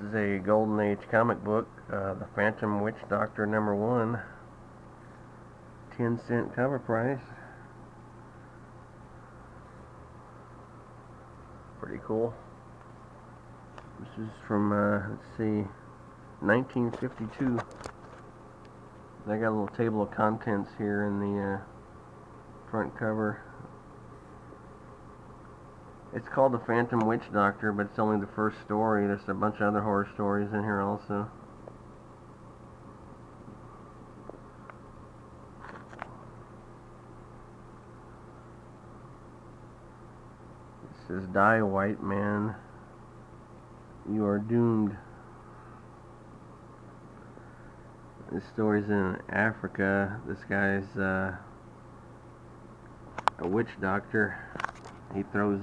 is a Golden Age comic book, The Phantom Witch Doctor #1, 10-cent cover price. Pretty cool. This is from, let's see, 1952. They got a little table of contents here in the front cover. It's called The Phantom Witch Doctor, but it's only the first story. There's a bunch of other horror stories in here also. It says, "Die, white man. You are doomed." This story's in Africa. This guy's a witch doctor. He throws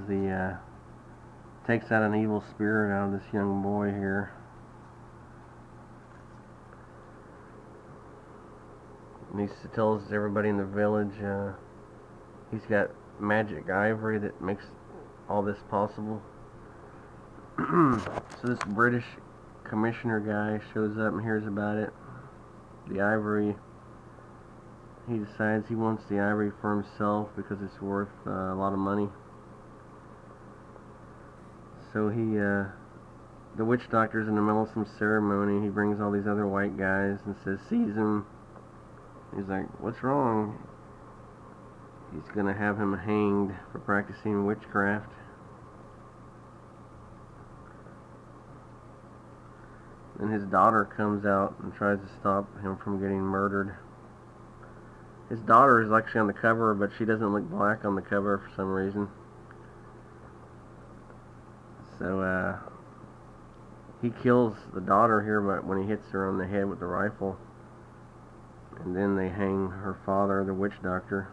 takes out an evil spirit out of this young boy here. And he tells everybody in the village he's got magic ivory that makes all this possible. So this British commissioner guy shows up and hears about it. The ivory, he decides he wants the ivory for himself because it's worth a lot of money. So the witch doctor's in the middle of some ceremony. He brings all these other white guys and says, sees him. He's like, "What's wrong?" He's gonna have him hanged for practicing witchcraft. Then his daughter comes out and tries to stop him from getting murdered. His daughter is actually on the cover, but she doesn't look black on the cover for some reason. So he kills the daughter here, but when he hits her on the head with the rifle, and then they hang her father, the witch doctor.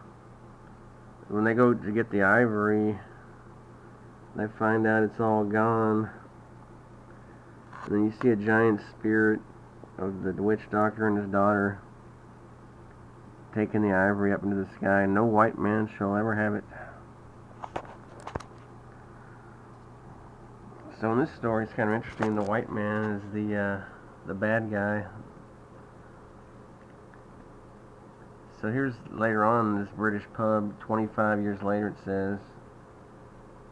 When they go to get the ivory, they find out it's all gone. And then you see a giant spirit of the witch doctor and his daughter taking the ivory up into the sky. No white man shall ever have it. So in this story, it's kind of interesting. The white man is the bad guy. So here's later on in this British pub, 25 years later, it says,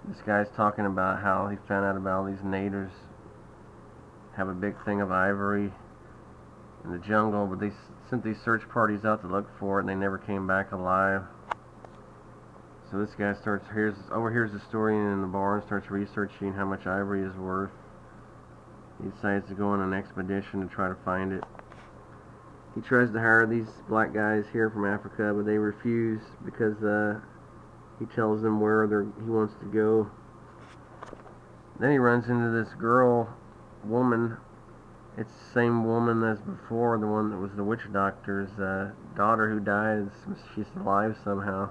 this guy's talking about how he found out about all these natives have a big thing of ivory in the jungle, but they sent these search parties out to look for it and they never came back alive. So this guy overhears the story in the bar and starts researching how much ivory is worth. He decides to go on an expedition to try to find it. He tries to hire these black guys here from Africa, but they refuse because he tells them where he wants to go. Then he runs into this woman. It's the same woman as before, the one that was the witch doctor's daughter who died. She's alive somehow.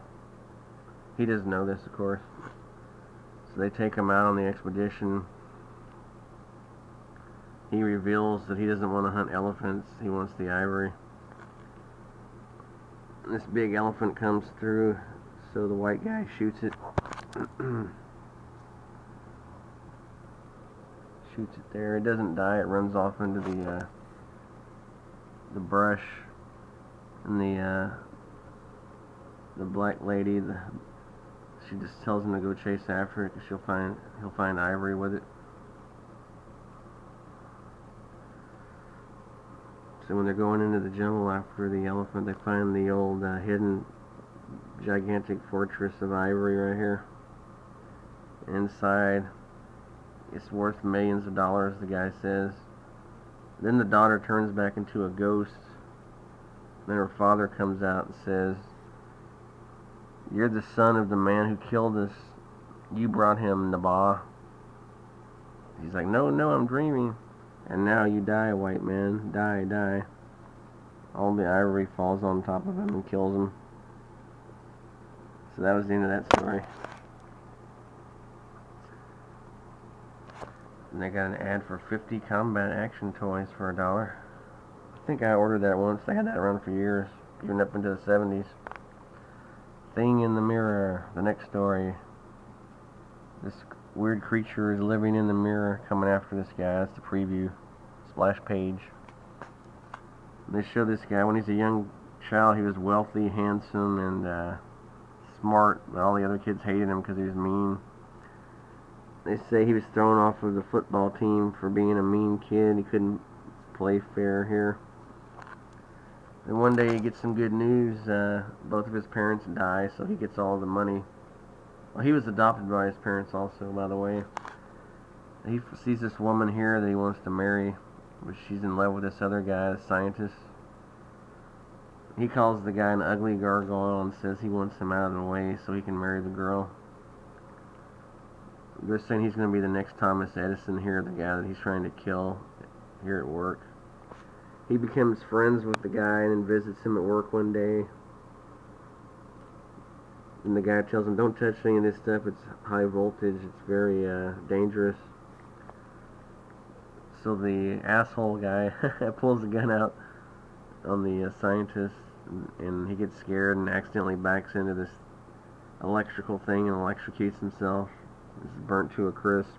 He doesn't know this, of course. So they take him out on the expedition. He reveals that he doesn't want to hunt elephants. He wants the ivory. This big elephant comes through, so the white guy shoots it. Shoots it there. It doesn't die. It runs off into the brush. And the black lady, she just tells him to go chase after it because he'll find ivory with it. So when they're going into the jungle after the elephant, they find the old hidden gigantic fortress of ivory right here. Inside, it's worth millions of dollars, the guy says. Then the daughter turns back into a ghost. Then her father comes out and says, "You're the son of the man who killed us. You brought him, Nabah." He's like, "No, I'm dreaming." "And now you die, white man. Die, die." All the ivory falls on top of him and kills him. So that was the end of that story. And they got an ad for 50 combat action toys for $1. I think I ordered that once. They had that around for years, even up into the 70s. Thing in the mirror. The next story. This weird creature is living in the mirror, coming after this guy. That's the preview splash page. They show this guy when he's a young child. He was wealthy, handsome, and smart, but all the other kids hated him because he was mean. They say he was thrown off of the football team for being a mean kid. He couldn't play fair here. And one day he gets some good news. Both of his parents die, so he gets all the money. Well, he was adopted by his parents also, by the way. He sees this woman here that he wants to marry, but she's in love with this other guy, the scientist. He calls the guy an ugly gargoyle and says he wants him out of the way so he can marry the girl. They're saying he's going to be the next Thomas Edison here, the guy that he's trying to kill here at work. He becomes friends with the guy and then visits him at work one day. And the guy tells him, don't touch any of this stuff, it's high voltage, it's very dangerous. So the asshole guy pulls the gun out on the scientist, and he gets scared and accidentally backs into this electrical thing and electrocutes himself. This is burnt to a crisp.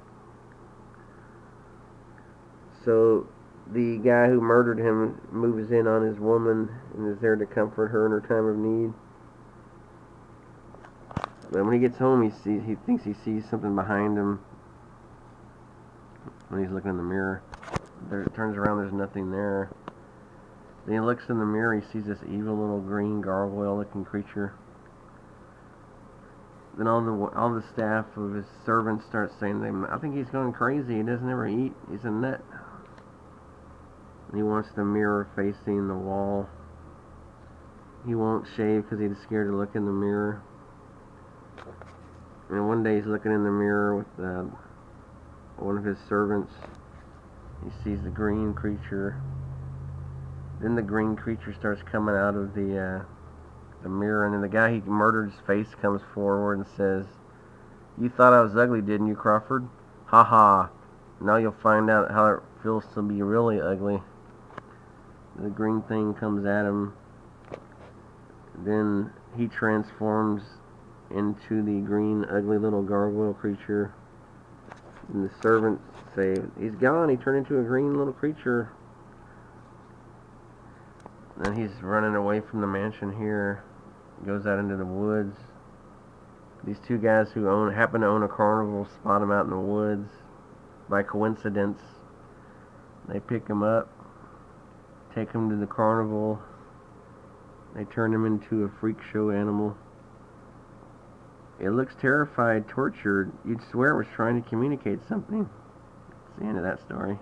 So the guy who murdered him moves in on his woman and is there to comfort her in her time of need. But when he gets home, he thinks he sees something behind him when he's looking in the mirror. It turns around, there's nothing there. Then he looks in the mirror, he sees this evil little green gargoyle-looking creature. Then all the staff of his servants start saying to him, I think he's going crazy, he doesn't ever eat, he's a nut. And he wants the mirror facing the wall. He won't shave because he's scared to look in the mirror. And one day he's looking in the mirror with one of his servants. He sees the green creature. Then the green creature starts coming out of the mirror, and then the guy he murdered's face comes forward and says, you thought I was ugly, didn't you, Crawford? Ha ha. Now you'll find out how it feels to be really ugly. The green thing comes at him. Then he transforms into the green, ugly little gargoyle creature. And the servants say, he's gone, he turned into a green little creature. Then he's running away from the mansion here. Goes out into the woods. These two guys who happen to own a carnival spot him out in the woods by coincidence. They pick him up, take him to the carnival. They turn him into a freak show animal. It looks terrified, tortured. You'd swear it was trying to communicate something. That's the end of that story.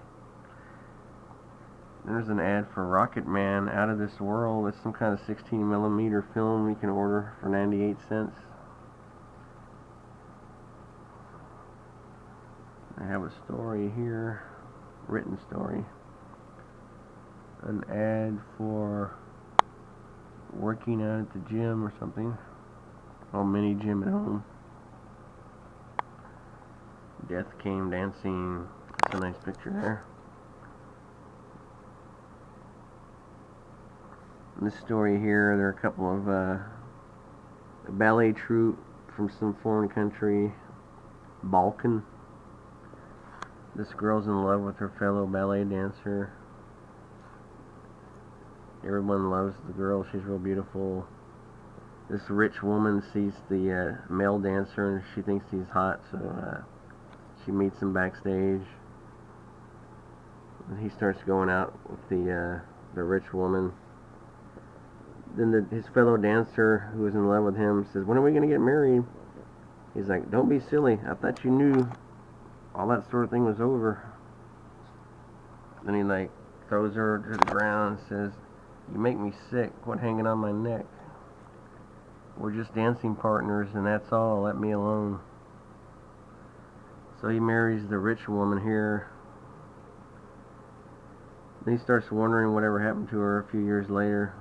There's an ad for Rocket Man Out of This World. It's some kind of 16mm film you can order for 98 cents. I have a story here, written story. An ad for working out at the gym or something. Or mini gym at home. Death Came Dancing. That's a nice picture there. In this story here, there are a couple of a ballet troupe from some foreign country, Balkan. This girl's in love with her fellow ballet dancer. Everyone loves the girl, she's real beautiful. This rich woman sees the male dancer and she thinks he's hot, so she meets him backstage. And he starts going out with the rich woman. Then his fellow dancer, who is in love with him, says, when are we going to get married? He's like, don't be silly. I thought you knew all that sort of thing was over. Then he throws her to the ground and says, you make me sick. Quit hanging on my neck. We're just dancing partners and that's all. Let me alone. So he marries the rich woman here. Then he starts wondering whatever happened to her a few years later.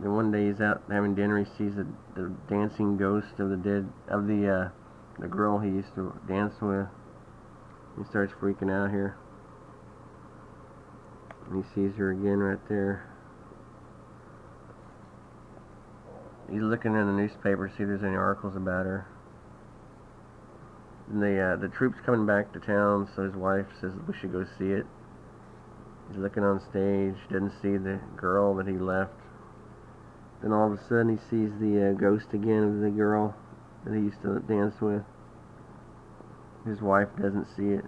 Then one day he's out having dinner. He sees the dancing ghost of the girl he used to dance with. He starts freaking out here. And he sees her again right there. He's looking in the newspaper to see if there's any articles about her. And the troops coming back to town, so his wife says we should go see it. He's looking on stage, doesn't see the girl that he left. Then all of a sudden he sees the ghost again of the girl that he used to dance with. His wife doesn't see it.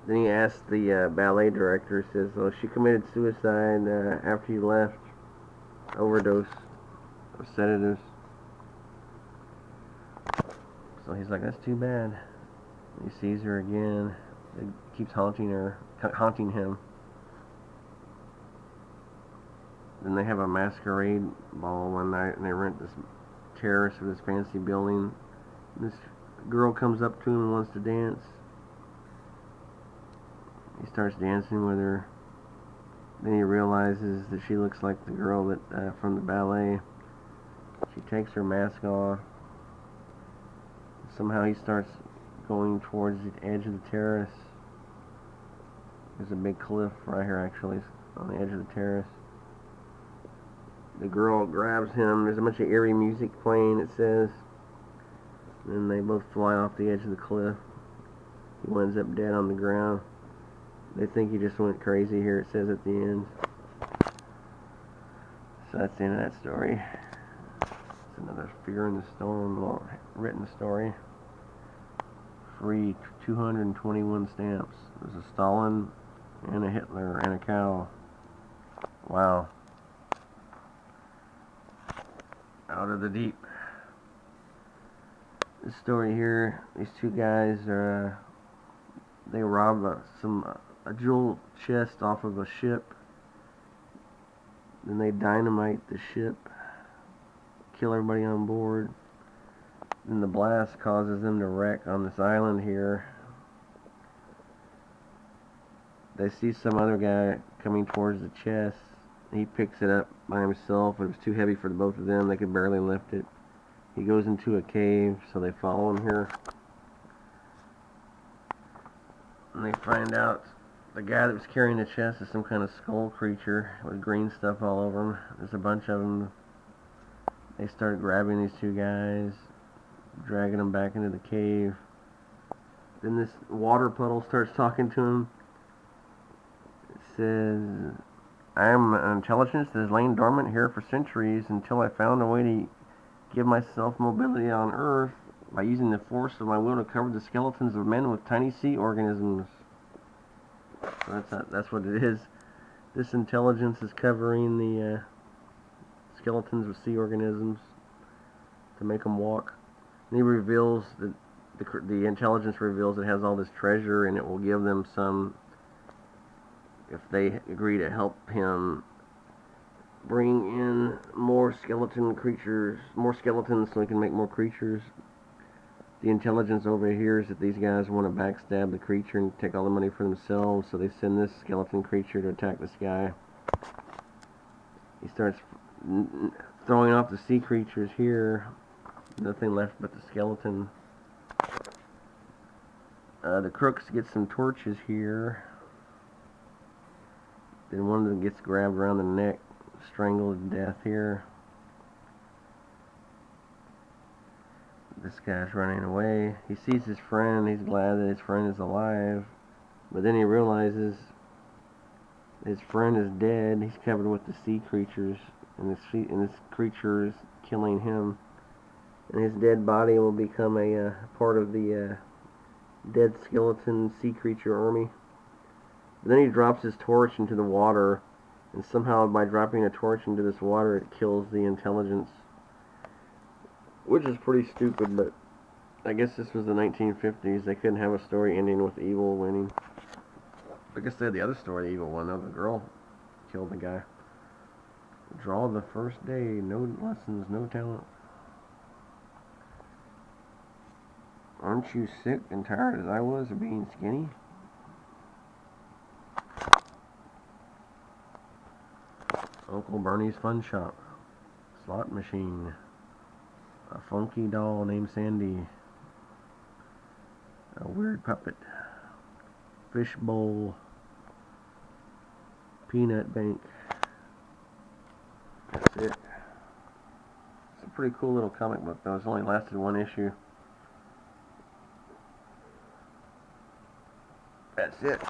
Then he asks the ballet director, says, well, she committed suicide after you left. Overdose of sedatives. So he's like, that's too bad. He sees her again. It keeps haunting him. Then they have a masquerade ball one night, and they rent this terrace of this fancy building. This girl comes up to him and wants to dance. He starts dancing with her. Then he realizes that she looks like the girl that from the ballet. She takes her mask off. Somehow he starts going towards the edge of the terrace. There's a big cliff right here, actually, on the edge of the terrace. The girl grabs him. There's a bunch of eerie music playing, it says. And they both fly off the edge of the cliff. He winds up dead on the ground. They think he just went crazy here, it says at the end. So that's the end of that story. It's another Fear in the Storm written story. Free 221 stamps. There's a Stalin and a Hitler and a cow. Wow. Out of the deep. This story here, these two guys are, they rob a jewel chest off of a ship. Then they dynamite the ship, kill everybody on board. Then the blast causes them to wreck on this island here. They see some other guy coming towards the chest. He picks it up by himself. It was too heavy for the both of them. They could barely lift it. He goes into a cave, so they follow him here. And they find out the guy that was carrying the chest is some kind of skull creature with green stuff all over him. There's a bunch of them. They start grabbing these two guys, dragging them back into the cave. Then this water puddle starts talking to him. It says, I am an intelligence that has lain dormant here for centuries until I found a way to give myself mobility on Earth by using the force of my will to cover the skeletons of men with tiny sea organisms. So that's what it is. This intelligence is covering the skeletons of sea organisms to make them walk. And he reveals that the intelligence reveals it has all this treasure, and it will give them some if they agree to help him bring in more skeleton creatures, more skeletons, so he can make more creatures. The intelligence overhears that these guys want to backstab the creature and take all the money for themselves, so they send this skeleton creature to attack this guy. He starts throwing off the sea creatures here. Nothing left but the skeleton. The crooks get some torches here. Then one of them gets grabbed around the neck, strangled to death here. This guy's running away. He sees his friend. He's glad that his friend is alive. But then he realizes his friend is dead. He's covered with the sea creatures. And this creature is killing him. And his dead body will become a part of the dead skeleton sea creature army. But then he drops his torch into the water. And somehow by dropping a torch into this water, it kills the intelligence. Which is pretty stupid, but I guess this was the 1950s. They couldn't have a story ending with evil winning. I guess they had the other story, the evil one, though. The girl killed the guy. Draw the first day. No lessons, no talent. Aren't you sick and tired as I was of being skinny? Uncle Bernie's Fun Shop. Slot machine. A funky doll named Sandy. A weird puppet. Fish bowl. Peanut bank. That's it. It's a pretty cool little comic book, though. It's only lasted one issue. That's it.